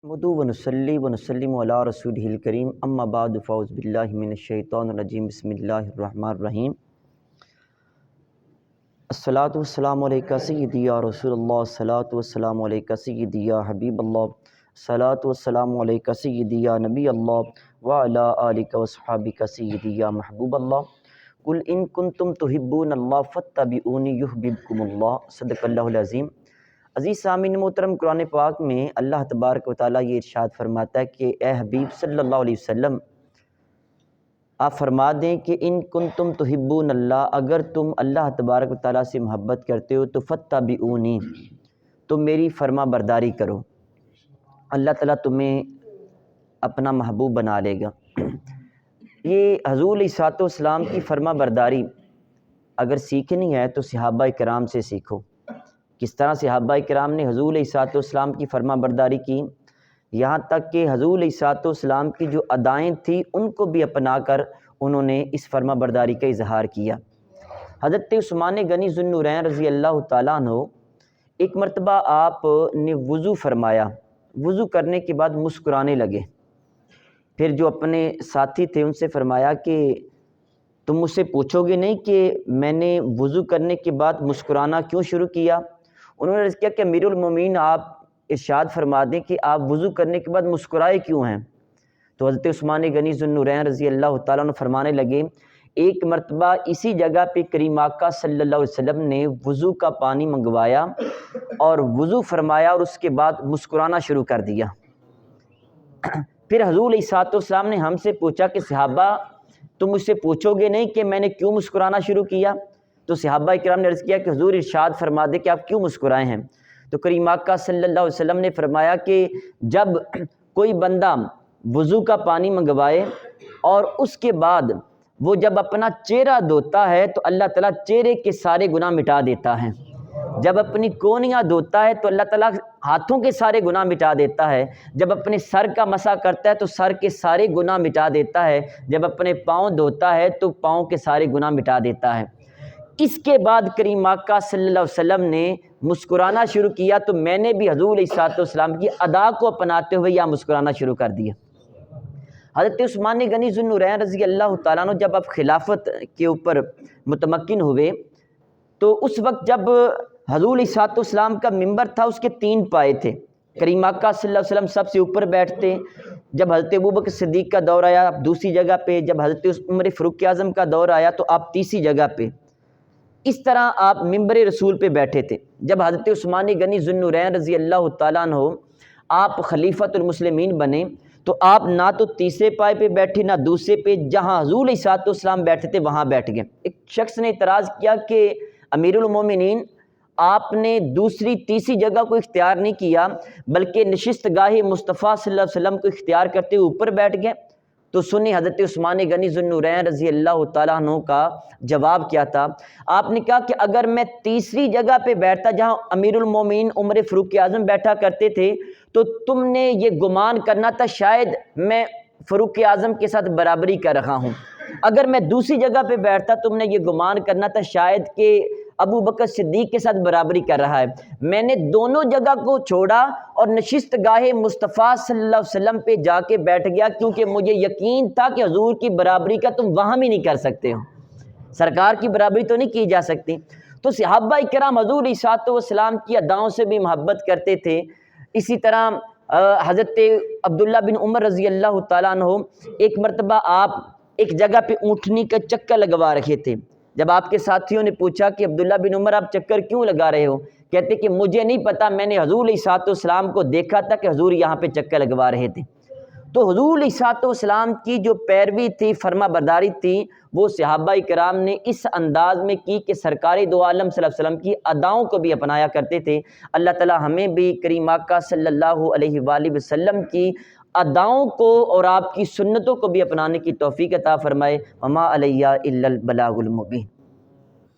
نحمدہ ونصلی ونسلم علی رسولہ الکریم اما بعد فاعوذ باللہ من الشیطان الرجیم بسم اللہ الرحمن الرحیم الصلاۃ والسلام علیکہ سیدی یا رسول اللہ، الصلاۃ والسلام علیکہ سیدی یا حبیب اللہ، الصلاۃ والسلام علیکہ سیدی یا نبی اللہ وعلی آلکہ وصحابکہ سیدی یا محبوب اللہ، قل ان کنتم تحبون اللہ فاتبعونی یحببکم اللہ، صدق اللہ العظیم۔ عزیز سامعین محترم، قرآن پاک میں اللہ تبارک و تعالیٰ یہ ارشاد فرماتا ہے کہ اے حبیب صلی اللہ علیہ وسلم، آپ فرما دیں کہ ان کنتم تحبون اللہ، اگر تم اللہ تبارک و تعالیٰ سے محبت کرتے ہو تو فاتبعونی، تم میری فرما برداری کرو، اللہ تعالیٰ تمہیں اپنا محبوب بنا لے گا۔ یہ حضور علیہ السلام کی فرما برداری اگر سیکھنی ہے تو صحابہ کرام سے سیکھو۔ کس طرح صحابہ کرام نے حضور علیہ السلام کی فرما برداری کی، یہاں تک کہ حضور علیہ السلام کی جو ادائیں تھیں ان کو بھی اپنا کر انہوں نے اس فرما برداری کا اظہار کیا۔ حضرت عثمان غنی ذو النورین رضی اللہ تعالیٰ عنہ، ایک مرتبہ آپ نے وضو فرمایا، وضو کرنے کے بعد مسکرانے لگے، پھر جو اپنے ساتھی تھے ان سے فرمایا کہ تم مجھ سے پوچھو گے نہیں کہ میں نے وضو کرنے کے بعد مسکرانا کیوں شروع کیا؟ انہوں نے عرض کیا کہ امیر المومنین آپ ارشاد فرما دیں کہ آپ وضو کرنے کے بعد مسکرائے کیوں ہیں؟ تو حضرت عثمان غنی ذو النورین رضی اللہ تعالیٰ عنہ فرمانے لگے، ایک مرتبہ اسی جگہ پہ کریم آقا صلی اللہ علیہ وسلم نے وضو کا پانی منگوایا اور وضو فرمایا اور اس کے بعد مسکرانا شروع کر دیا۔ پھر حضور علیہ السلام نے ہم سے پوچھا کہ صحابہ تم مجھ سے پوچھو گے نہیں کہ میں نے کیوں مسکرانا شروع کیا؟ تو صحابہ کرام نے عرض کیا کہ حضور ارشاد فرما دے کہ آپ کیوں مسکرائے ہیں؟ تو کریم آقا صلی اللہ علیہ وسلم نے فرمایا کہ جب کوئی بندہ وضو کا پانی منگوائے اور اس کے بعد وہ جب اپنا چہرہ دھوتا ہے تو اللہ تعالیٰ چہرے کے سارے گناہ مٹا دیتا ہے، جب اپنی کونیاں دھوتا ہے تو اللہ تعالیٰ ہاتھوں کے سارے گناہ مٹا دیتا ہے، جب اپنے سر کا مسح کرتا ہے تو سر کے سارے گناہ مٹا دیتا ہے، جب اپنے پاؤں دھوتا ہے تو پاؤں کے سارے گناہ مٹا دیتا ہے۔ اس کے بعد کریم آقا صلی اللہ علیہ وسلم نے مسکرانا شروع کیا تو میں نے بھی حضور علیہ السلام کی ادا کو اپناتے ہوئے یہاں مسکرانا شروع کر دیا۔ حضرت عثمان غنی ذو النورین رضی اللہ تعالیٰ عنہ جب اب خلافت کے اوپر متمکن ہوئے تو اس وقت جب حضور علیہ السلام کا ممبر تھا اس کے 3 پائے تھے، کریم آقا صلی اللہ علیہ وسلم سب سے اوپر بیٹھتے، جب حضرت ابوبکر صدیق کا دور آیا آپ دوسری جگہ پہ، جب حضرت عمر فاروق اعظم کا دور آیا تو آپ تیسری جگہ پہ، اس طرح آپ ممبر رسول پہ بیٹھے تھے۔ جب حضرت عثمان غنی ذو النورین رضی اللہ تعالیٰ عنہ آپ خلیفۃ المسلمین بنے تو آپ نہ تو تیسرے پائے پہ بیٹھے نہ دوسرے پہ، جہاں حضور علیہ السلام بیٹھے تھے وہاں بیٹھ گئے۔ ایک شخص نے اعتراض کیا کہ امیر المومنین آپ نے دوسری تیسری جگہ کو اختیار نہیں کیا بلکہ نشست گاہ مصطفیٰ صلی اللہ علیہ وسلم کو اختیار کرتے ہوئے اوپر بیٹھ گئے۔ تو سنی حضرت عثمان غنی ذو النورین رضی اللہ تعالیٰ عنہ کا جواب کیا تھا؟ آپ نے کہا کہ اگر میں تیسری جگہ پہ بیٹھتا جہاں امیر المومنین عمر فاروق اعظم بیٹھا کرتے تھے تو تم نے یہ گمان کرنا تھا شاید میں فاروق اعظم کے ساتھ برابری کر رہا ہوں، اگر میں دوسری جگہ پہ بیٹھتا تم نے یہ گمان کرنا تھا شاید کہ ابو بکر صدیق کے ساتھ برابری کر رہا ہے۔ میں نے دونوں جگہ کو چھوڑا اور نشست گاہ مصطفیٰ صلی اللہ علیہ وسلم پہ جا کے بیٹھ گیا کیونکہ مجھے یقین تھا کہ حضور کی برابری کا تم وہاں بھی نہیں کر سکتے ہو، سرکار کی برابری تو نہیں کی جا سکتی۔ تو صحابہ کرام حضور علیہ السلام کی اداؤں سے بھی محبت کرتے تھے۔ اسی طرح حضرت عبداللہ بن عمر رضی اللہ تعالیٰ عنہ ایک مرتبہ آپ ایک جگہ پہ اونٹنی کا چکر لگوا رکھے تھے، جب آپ کے ساتھیوں نے پوچھا کہ عبداللہ بن عمر آپ چکر کیوں لگا رہے ہو؟ کہتے کہ مجھے نہیں پتا، میں نے حضور علیہ السلام کو دیکھا تھا کہ حضور یہاں پہ چکر لگوا رہے تھے۔ تو حضور علیہ السلام کی جو پیروی تھی، فرما برداری تھی، وہ صحابہ کرام نے اس انداز میں کی کہ سرکار دو عالم صلی اللہ علیہ وسلم کی اداؤں کو بھی اپنایا کرتے تھے۔ اللہ تعالی ہمیں بھی کریم آقا صلی اللہ علیہ وآلہ وسلم کی اداؤں کو اور آپ کی سنتوں کو بھی اپنانے کی توفیق عطا فرمائے۔ وما علیہ الا البلاغ المبین۔